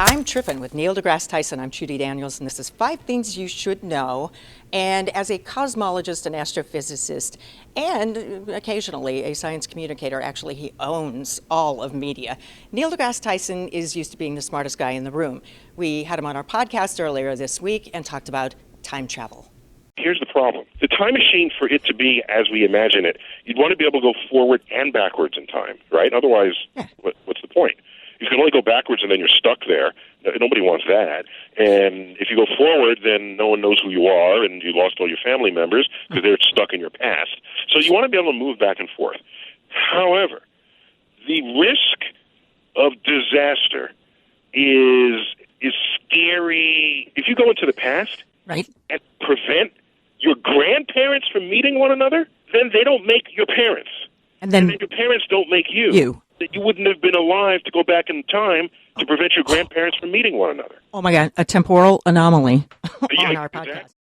Time Trippin' with Neil deGrasse Tyson. I'm Trudi Daniels, and this is 5 Things You Should Know. And as a cosmologist and astrophysicist, and occasionally a science communicator, actually he owns all of media, Neil deGrasse Tyson is used to being the smartest guy in the room. We had him on our podcast earlier this week and talked about time travel. Here's the problem. The time machine, for it to be as we imagine it, you'd want to be able to go forward and backwards in time, right? Otherwise, what's the point? You can only go backwards and then you're stuck there. Nobody wants that. And if you go forward, then no one knows who you are and you lost all your family members because they're stuck in your past. So you want to be able to move back and forth. However, the risk of disaster is scary. If you go into the past right, and prevent your grandparents from meeting one another, then they don't make your parents. And then your parents don't make you. That you wouldn't have been alive to go back in time to prevent your grandparents from meeting one another. Oh my God, a temporal anomaly on our podcast. Exactly.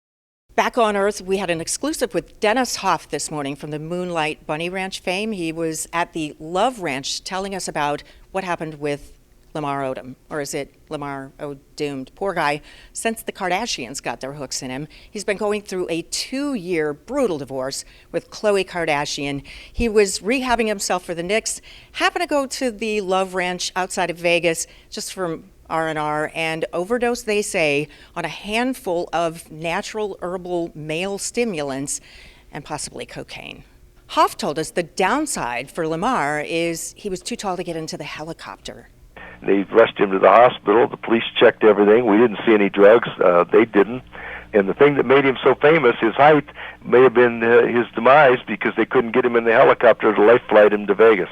Back on Earth, we had an exclusive with Dennis Hoff this morning from the Moonlight Bunny Ranch fame. He was at the Love Ranch telling us about what happened with Lamar Odom, or is it Lamar Odoomed? Poor guy. Since the Kardashians got their hooks in him, he's been going through a 2-year brutal divorce with Khloe Kardashian. He was rehabbing himself for the Knicks, happened to go to the Love Ranch outside of Vegas just from R&R and overdosed, they say, on a handful of natural herbal male stimulants and possibly cocaine. Hoff told us the downside for Lamar is he was too tall to get into the helicopter. They rushed him to the hospital. The police checked everything. We didn't see any drugs. They didn't. And the thing that made him so famous, his height, may have been his demise because they couldn't get him in the helicopter to life flight him to Vegas.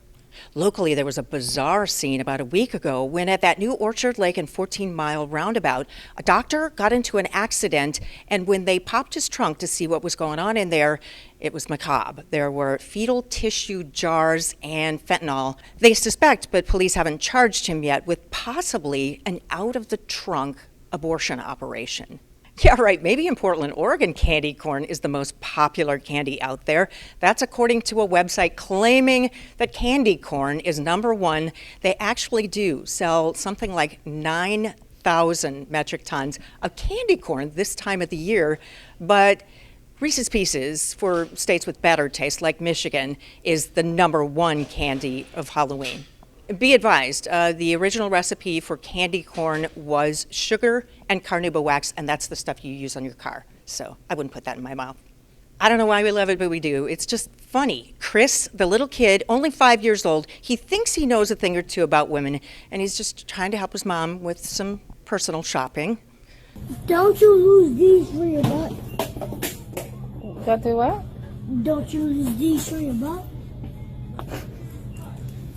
Locally, there was a bizarre scene about a week ago when at that new Orchard Lake and 14-mile roundabout, a doctor got into an accident, and when they popped his trunk to see what was going on in there, it was macabre. There were fetal tissue jars and fentanyl. They suspect, but police haven't charged him yet, with possibly an out-of-the-trunk abortion operation. Yeah, right. Maybe in Portland, Oregon, candy corn is the most popular candy out there. That's according to a website claiming that candy corn is number one. They actually do sell something like 9,000 metric tons of candy corn this time of the year. But Reese's Pieces, for states with better taste like Michigan, is the number one candy of Halloween. Be advised, the original recipe for candy corn was sugar and carnauba wax, and that's the stuff you use on your car. So I wouldn't put that in my mouth. I don't know why we love it, but we do. It's just funny. Chris, the little kid, only 5 years old, he thinks he knows a thing or two about women, and he's just trying to help his mom with some personal shopping. Don't you lose these for your butt? Don't do what? Don't you lose these for your butt?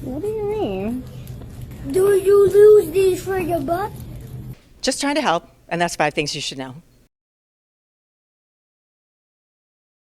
What do you mean? Do you lose these for your butt? Just trying to help, and that's 5 things you should know.